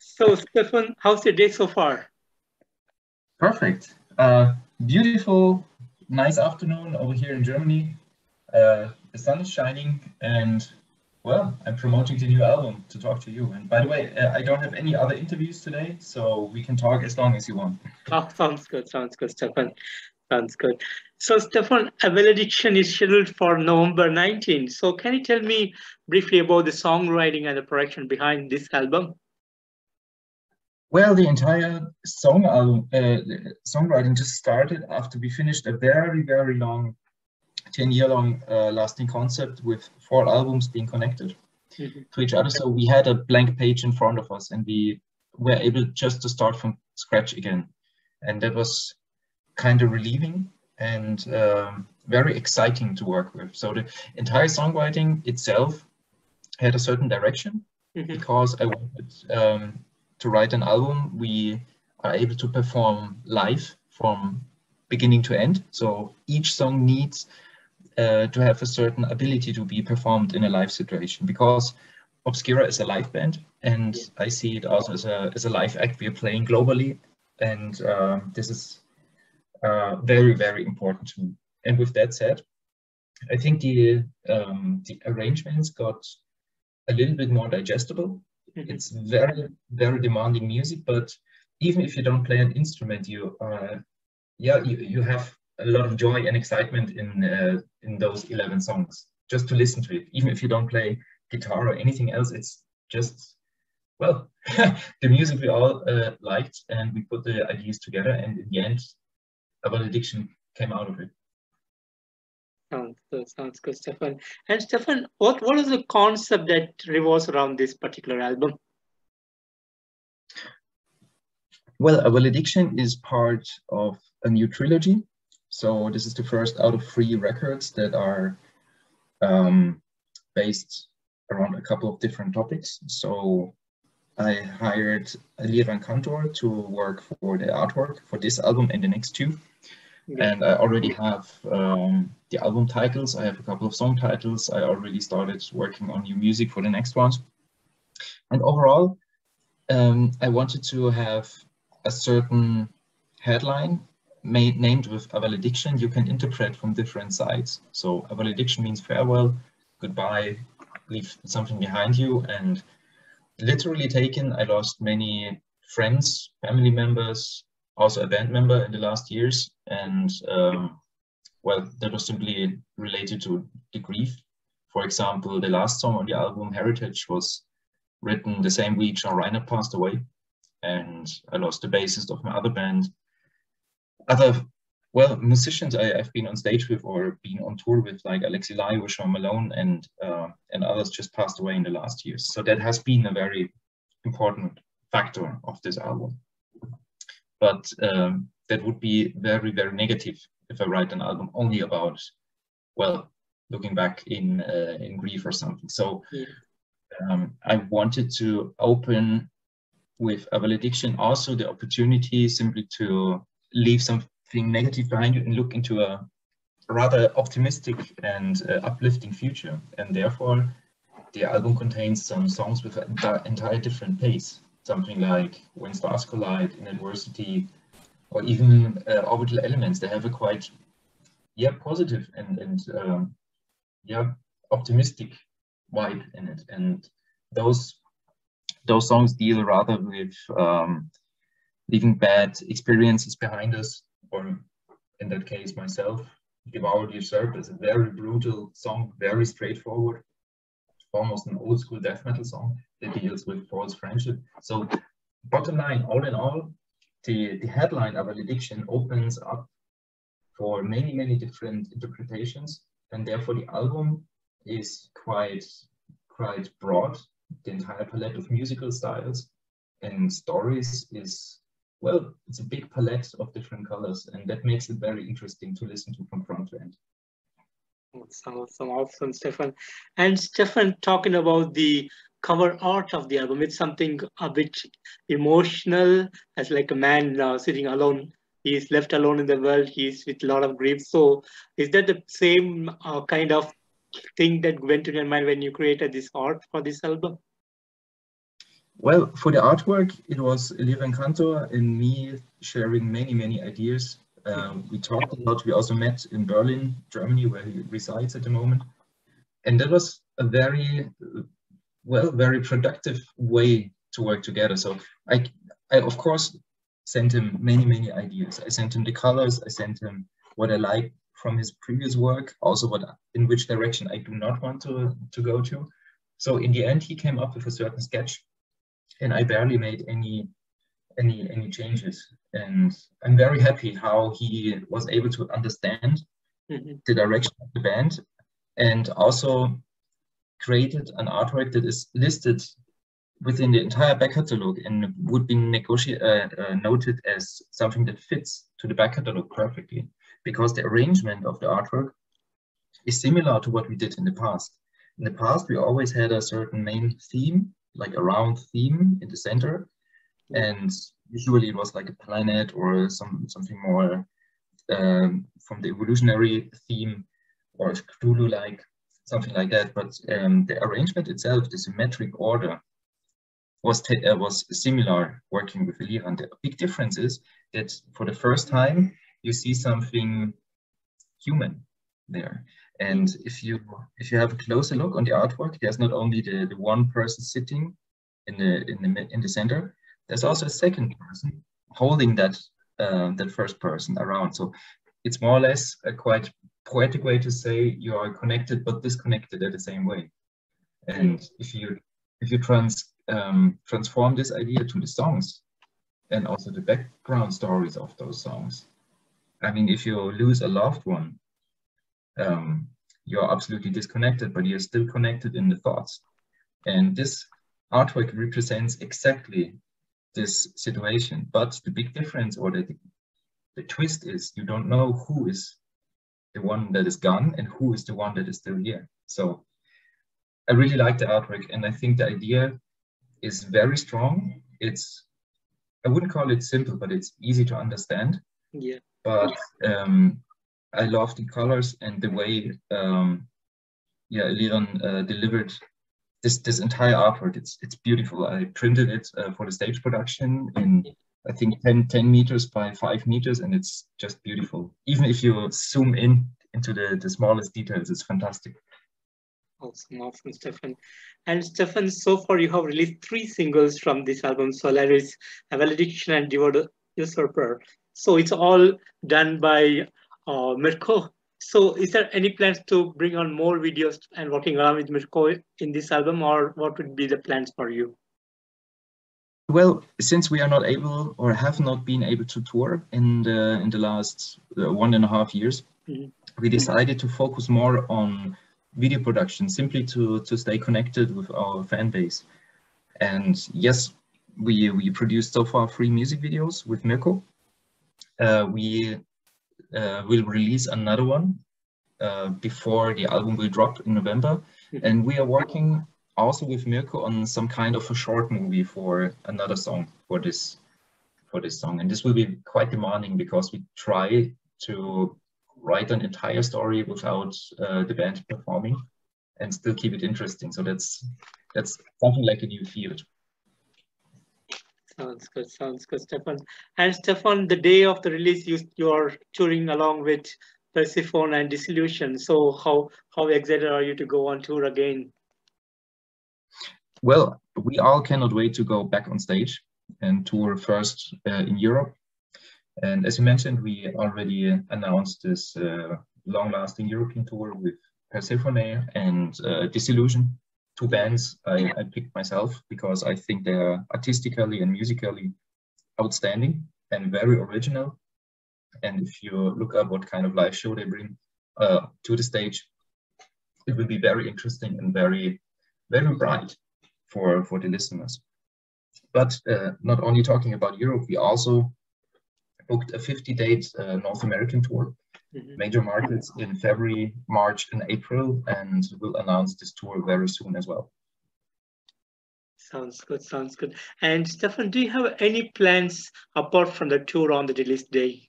So, Stefan, how's your day so far? Perfect. Beautiful, nice afternoon over here in Germany. The sun is shining, and well, I'm promoting the new album to talk to you. And by the way, I don't have any other interviews today, so we can talk as long as you want. Oh, sounds good, Stefan. Sounds good. So, Stefan, a Valediction is scheduled for November 19th. So, can you tell me briefly about the songwriting and the production behind this album? Well, the entire songwriting just started after we finished a very long, 10-year-long lasting concept with 4 albums being connected to each other. So we had a blank page in front of us, and we were able just to start from scratch again. And that was kind of relieving and very exciting to work with. So the entire songwriting itself had a certain direction because I wanted to write an album we are able to perform live from beginning to end. So each song needs to have a certain ability to be performed in a live situation, because Obscura is a live band, and I see it also as a live act. We are playing globally, and this is very important to me. And with that said, I think the arrangements got a little bit more digestible. It's very demanding music, but even if you don't play an instrument, you have a lot of joy and excitement in those 11 songs just to listen to it. Even if you don't play guitar or anything else, it's just, well, the music we all liked, and we put the ideas together, and in the end, a Valediction came out of it. Sounds good, Stefan. And Stefan, what is the concept that revolves around this particular album? Well, a Valediction is part of a new trilogy. So this is the first out of 3 records that are based around a couple of different topics. So I hired Aliran Kantor to work for the artwork for this album and the next 2. And I already have the album titles. I have a couple of song titles. I already started working on new music for the next ones. And overall, I wanted to have a certain headline named with a Valediction you can interpret from different sides. So a Valediction means farewell, goodbye, leave something behind you. And literally taken, I lost many friends, family members, also a band member in the last years. And well, that was simply related to the grief. For example, the last song on the album, Heritage, was written the same week John Reinhardt passed away. And I lost the bassist of my other band. Other, well, musicians I've been on stage with or been on tour with, like Alexi Lai or Sean Malone, and others just passed away in the last years. So that has been a very important factor of this album. But that would be very negative if I write an album only about, well, looking back in grief or something. So I wanted to open with a Valediction also the opportunity simply to leave something negative behind you and look into a rather optimistic and uplifting future. And therefore, the album contains some songs with an entire different pace. Something like When Stars Collide, In Adversity, or even Orbital Elements. They have a quite, positive and optimistic vibe in it. And those songs deal rather with leaving bad experiences behind us, or in that case, myself. Devoured Usurped is a very brutal song, very straightforward, almost an old school death metal song that deals with false friendship. So bottom line, all in all, the headline of Valediction opens up for many different interpretations, and therefore the album is quite broad. The entire palette of musical styles and stories is, well, it's a big palette of different colors, and that makes it very interesting to listen to from front to end. Sounds awesome, Stefan. And Stefan, talking about the cover art of the album, it's something a bit emotional, as like a man sitting alone. He's left alone in the world. He's with a lot of grief. So is that the same kind of thing that went in your mind when you created this art for this album? Well, for the artwork, it was Elira Cantor and me sharing many ideas. We talked a lot. We also met in Berlin, Germany, where he resides at the moment. And that was a very, very productive way to work together. So I of course, sent him many ideas. I sent him the colors. I sent him what I like from his previous work, also in which direction I do not want to go to. So in the end, he came up with a certain sketch, and I barely made any changes. And I'm very happy how he was able to understand the direction of the band, and also created an artwork that is listed within the entire back catalog and would be noted as something that fits to the back catalog perfectly, because the arrangement of the artwork is similar to what we did in the past. In the past, we always had a certain main theme, like a round theme in the center, and usually it was like a planet or something more from the evolutionary theme, or Cthulhu-like, something like that. But the arrangement itself, the symmetric order, was similar working with Elira. And the big difference is that for the first time, you see something human there. And if you have a closer look on the artwork, there's not only the one person sitting in the center, there's also a second person holding that first person around. So it's more or less a quite poetic way to say you are connected but disconnected at the same way. And if you transform this idea to the songs and also the background stories of those songs, I mean, if you lose a loved one, you're absolutely disconnected, but you're still connected in the thoughts. And this artwork represents exactly this situation. But the big difference, or the twist, is you don't know who is the one that is gone and who is the one that is still here. So I really like the artwork, and I think the idea is very strong. I wouldn't call it simple, but it's easy to understand. Yeah. But I love the colors and the way Liran delivered this entire artwork. It's beautiful. I printed it for the stage production in, I think, 10 meters by 5 meters, and it's just beautiful. Even if you zoom into the smallest details, it's fantastic. Awesome, Steffen. And Steffen, so far you have released 3 singles from this album, Solaris, Valediction, and Devoted Usurper. So it's all done by Mirko. So is there any plans to bring on more videos and working around with Mirko in this album, or what would be the plans for you? Well, since we are not able, or have not been able to tour in the last 1.5 years, we decided to focus more on video production, simply to stay connected with our fan base. And yes, we produced so far 3 music videos with Mirko. We will release another one before the album will drop in November. And we are working also with Mirko on some kind of a short movie for another song for this song. And this will be quite demanding, because we try to write an entire story without the band performing and still keep it interesting. So that's something like a new field. Sounds good, Steffen. And Steffen, the day of the release, you're touring along with Persephone and Disillusion. So how excited are you to go on tour again? Well, we all cannot wait to go back on stage and tour first in Europe. And as you mentioned, we already announced this long-lasting European tour with Persephone and Disillusion, 2 bands I picked myself because I think they are artistically and musically outstanding and very original. And if you look up what kind of live show they bring to the stage, it will be very interesting and very bright for the listeners. But not only talking about Europe, we also booked a 50-date North American tour, major markets in February, March, and April, and we'll announce this tour very soon as well. Sounds good. And Steffen, do you have any plans apart from the tour on the release day?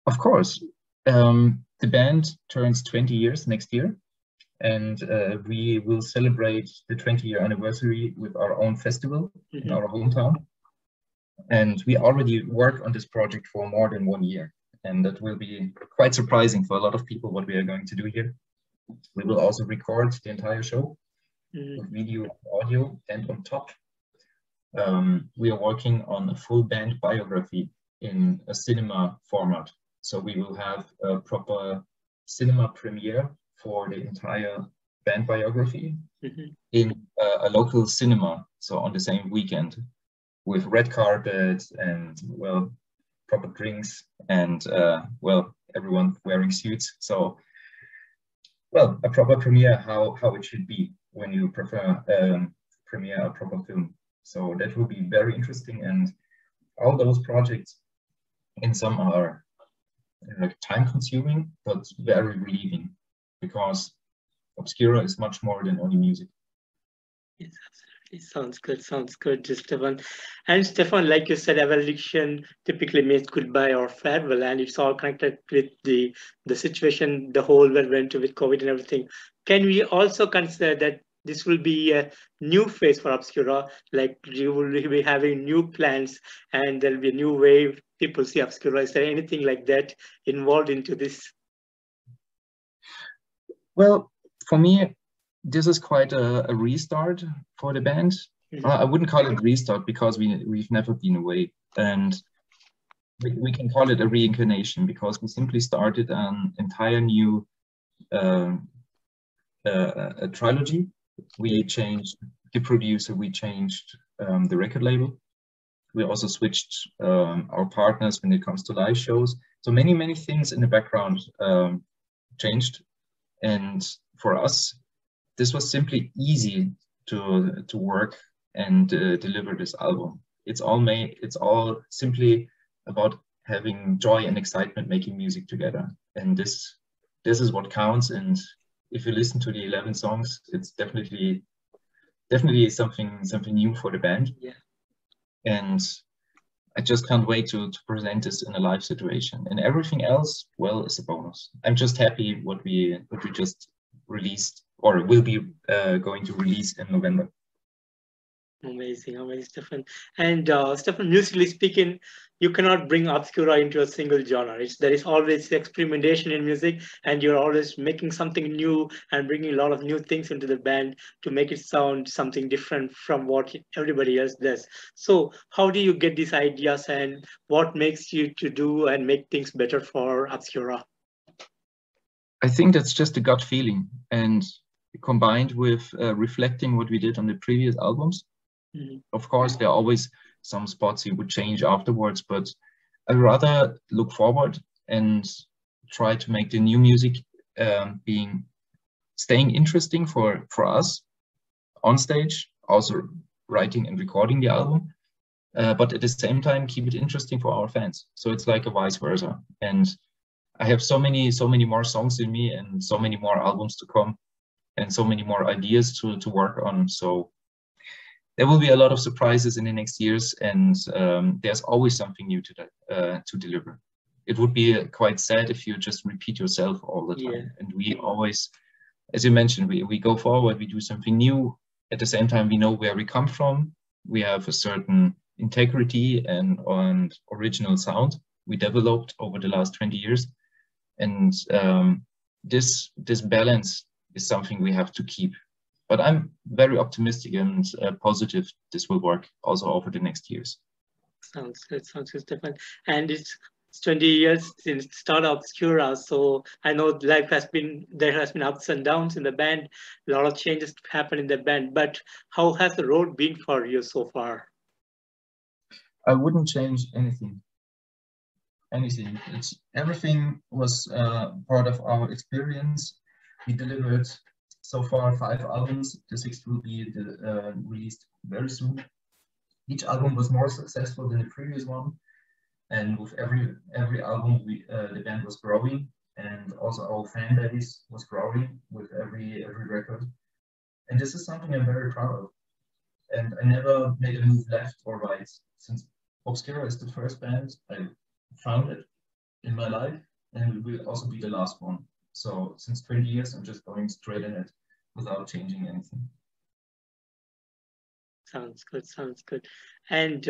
Of course. The band turns 20 years next year, and we will celebrate the 20-year anniversary with our own festival in our hometown. And we already work on this project for more than 1 year, and that will be quite surprising for a lot of people what we are going to do here. We will also record the entire show with video, audio, and on top, we are working on a full band biography in a cinema format. So we will have a proper cinema premiere for the entire band biography in a local cinema, so on the same weekend, with red carpet and, well, proper drinks and, well, everyone wearing suits. So, well, a proper premiere, how it should be when you premiere a proper film. So that will be very interesting, and all those projects in some are time consuming, but very relieving, because Obscura is much more than only music. Yes, absolutely. Sounds good, Steffen. And Steffen, like you said, Valediction typically means goodbye or farewell, and it's all connected with the situation the whole world went through with COVID and everything. Can we also consider that this will be a new phase for Obscura, like you will be having new plans and there'll be a new way people see Obscura? Is there anything like that involved into this? Well, for me, this is quite a restart for the band. I wouldn't call it restart because we've never been away, and we can call it a reincarnation because we simply started an entire new a trilogy. We changed the producer, we changed the record label. We also switched our partners when it comes to live shows. So many things in the background changed. And for us, this was simply easy to work and deliver this album. It's all simply about having joy and excitement making music together. And this is what counts. And if you listen to the 11 songs, it's definitely something new for the band. Yeah. And I just can't wait to present this in a live situation. And everything else, well, is a bonus. I'm just happy what we just released, or will be going to release in November. Amazing, Steffen. And Steffen, musically speaking, you cannot bring Obscura into a single genre. There is always experimentation in music, and you're always making something new and bringing a lot of new things into the band to make it sound something different from what everybody else does. So how do you get these ideas, and what makes you to do and make things better for Obscura? I think that's just a gut feeling, and combined with reflecting what we did on the previous albums. Of course, there are always some spots you would change afterwards, but I'd rather look forward and try to make the new music staying interesting for us on stage, also writing and recording the album, but at the same time keep it interesting for our fans. So it's like a vice versa. And I have so many more songs in me, and so many more albums to come, and so many more ideas to work on. So there will be a lot of surprises in the next years, and there's always something new to deliver. It would be quite sad if you just repeat yourself all the time. Yeah. And we always, as you mentioned, we go forward, we do something new. At the same time, we know where we come from. We have a certain integrity and original sound we developed over the last 20 years. And this balance is something we have to keep. But I'm very optimistic and positive this will work also over the next years. Sounds good, Steffen. And it's 20 years since the start of Obscura, so I know there has been ups and downs in the band, a lot of changes happen in the band, but how has the road been for you so far? I wouldn't change anything. Everything was part of our experience. We delivered so far 5 albums. The 6th will be released very soon. Each album was more successful than the previous one, and with every album, the band was growing, and also our fan base was growing with every record. And this is something I'm very proud of. And I never made a move left or right, since Obscura is the first band I founded in my life, and it will also be the last one. So since 20 years, I'm just going straight ahead without changing anything. Sounds good. Sounds good. And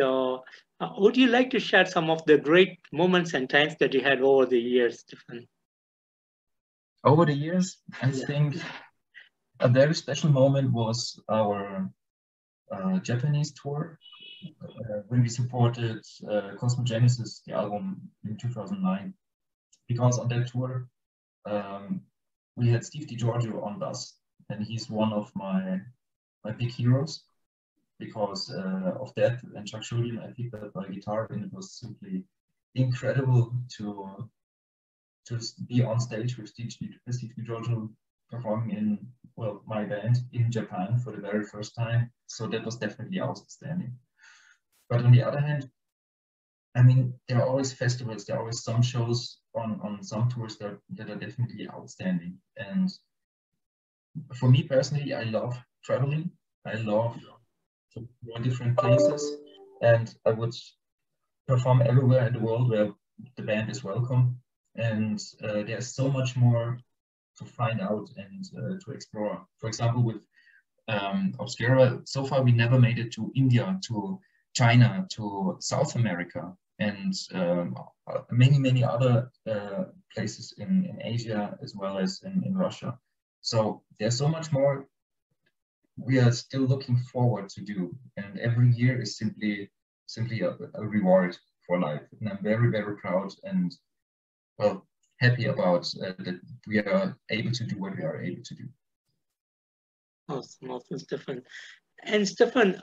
would you like to share some of the great moments and times that you had over the years, Stefan? Over the years, I think a very special moment was our Japanese tour when we supported Cosmogenesis, the album, in 2009. Because on that tour, we had Steve DiGiorgio on bass, and he's one of my big heroes. Because of that and Chuck Schuldin, I picked up my guitar, and it was simply incredible to be on stage with Steve DiGiorgio performing in, well, my band in Japan for the very first time. So that was definitely outstanding. But on the other hand, I mean, there are always festivals, there are always some shows on some tours that are definitely outstanding. And for me personally, I love traveling. I love to go to different places, and I would perform everywhere in the world where the band is welcome. And there's so much more to find out and to explore. For example, with Obscura, so far we never made it to India, to China, to South America, and many other places in Asia, as well as in Russia. So there's so much more we are still looking forward to do, and every year is simply a reward for life. And I'm very proud and, well, happy about that we are able to do what we are able to do. Awesome, Stefan. And Stefan,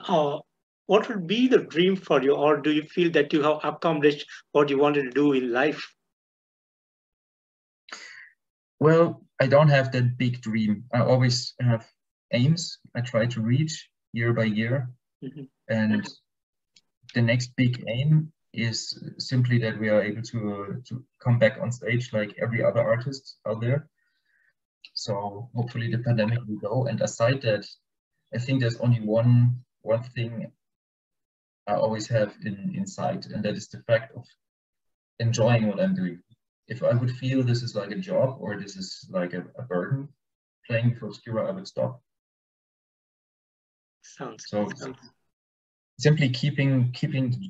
what would be the dream for you, or do you feel that you have accomplished what you wanted to do in life? Well, I don't have that big dream. I always have aims I try to reach year by year. And the next big aim is simply that we are able to come back on stage like every other artist out there. So hopefully the pandemic will go. And aside that, I think there's only one thing I always have in sight, and that is the fact of enjoying what I'm doing. If I would feel this is like a job or this is like a burden, playing with Obscura, I would stop. So simply keeping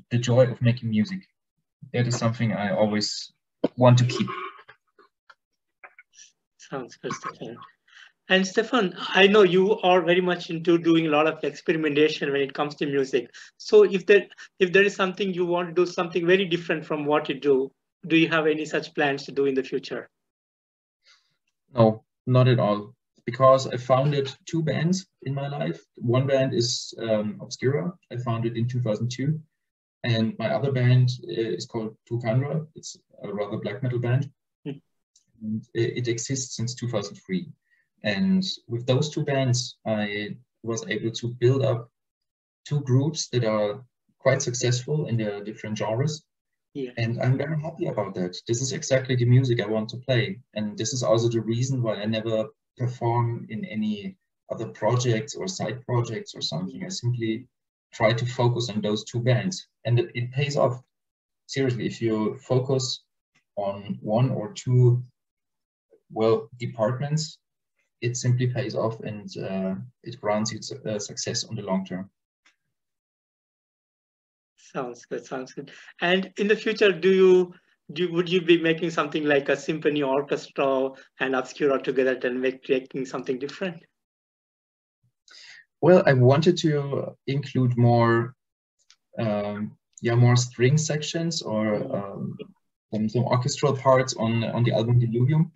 the joy of making music. That is something I always want to keep. Sounds good, Stefan. And Stefan, I know you are very much into doing a lot of experimentation when it comes to music. So if there is something you want to do, something very different from what you do you have any such plans to do in the future? No, not at all. Because I founded two bands in my life. One band is Obscura. I founded in 2002. And my other band is called Kummerer. It's a rather black metal band. And it exists since 2003. And with those two bands, I was able to build up two groups that are quite successful in their different genres. Yeah. And I'm very happy about that. This is exactly the music I want to play. And this is also the reason why I never perform in any other projects or side projects or something. I simply try to focus on those two bands, and it pays off. Seriously, if you focus on one or two, well, departments, it simply pays off, and it grants you success on the long term. Sounds good. Sounds good. And in the future, would you be making something like a symphony orchestra and Obscura together and making something different? Well, I wanted to include more, more string sections or some orchestral parts on the album Diluvium,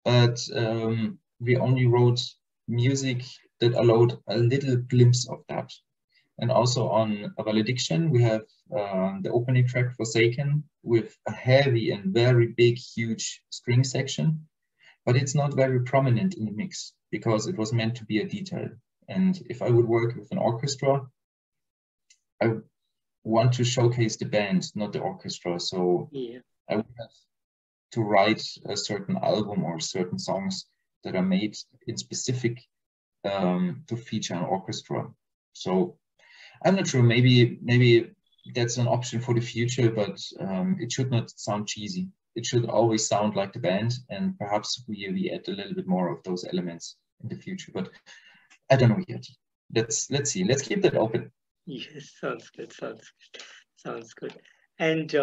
but we only wrote music that allowed a little glimpse of that. And also on Valediction, we have the opening track Forsaken with a heavy and very big, huge string section, but it's not very prominent in the mix because it was meant to be a detail. And if I would work with an orchestra, I want to showcase the band, not the orchestra. So I would have to write a certain album or certain songs that are made in specific to feature an orchestra. So I'm not sure, maybe that's an option for the future, but it should not sound cheesy. it should always sound like the band, and perhaps we add a little bit more of those elements in the future, but I don't know yet. Let's see. Let's keep that open. Yes, sounds good. Sounds good. And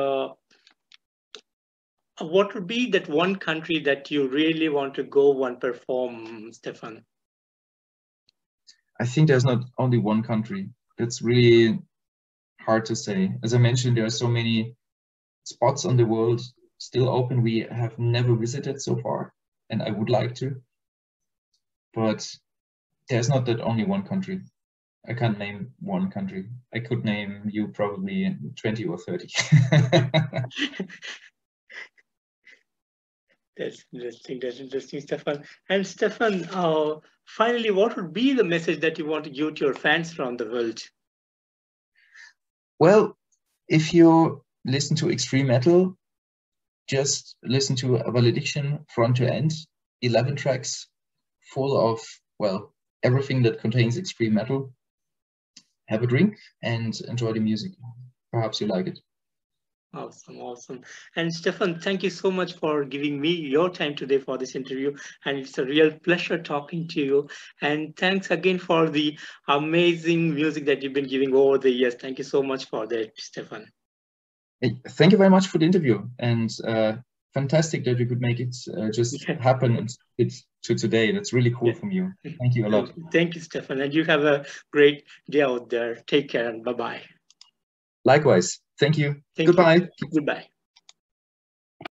what would be that one country that you really want to go and perform, Steffen? I think there's not only one country. It's really hard to say. As I mentioned, there are so many spots on the world still open we have never visited so far, and I would like to. But there's not that only one country. I can't name one country. I could name you probably 20 or 30. That's interesting, Steffen. And Steffen, finally, what would be the message that you want to give to your fans around the world? Well, if you listen to extreme metal, just listen to a Valediction front to end, 11 tracks full of, well, everything that contains extreme metal. Have a drink and enjoy the music. Perhaps you like it. Awesome. And Steffen, thank you so much for giving me your time today for this interview. And it's a real pleasure talking to you. And thanks again for the amazing music that you've been giving over the years. Thank you so much for that, Steffen. Hey, thank you very much for the interview. And fantastic that you could make it just happen to today. That's really cool from you. Thank you a lot. Thank you, Steffen. And you have a great day out there. Take care and bye-bye. Likewise. Thank you. Goodbye. Goodbye.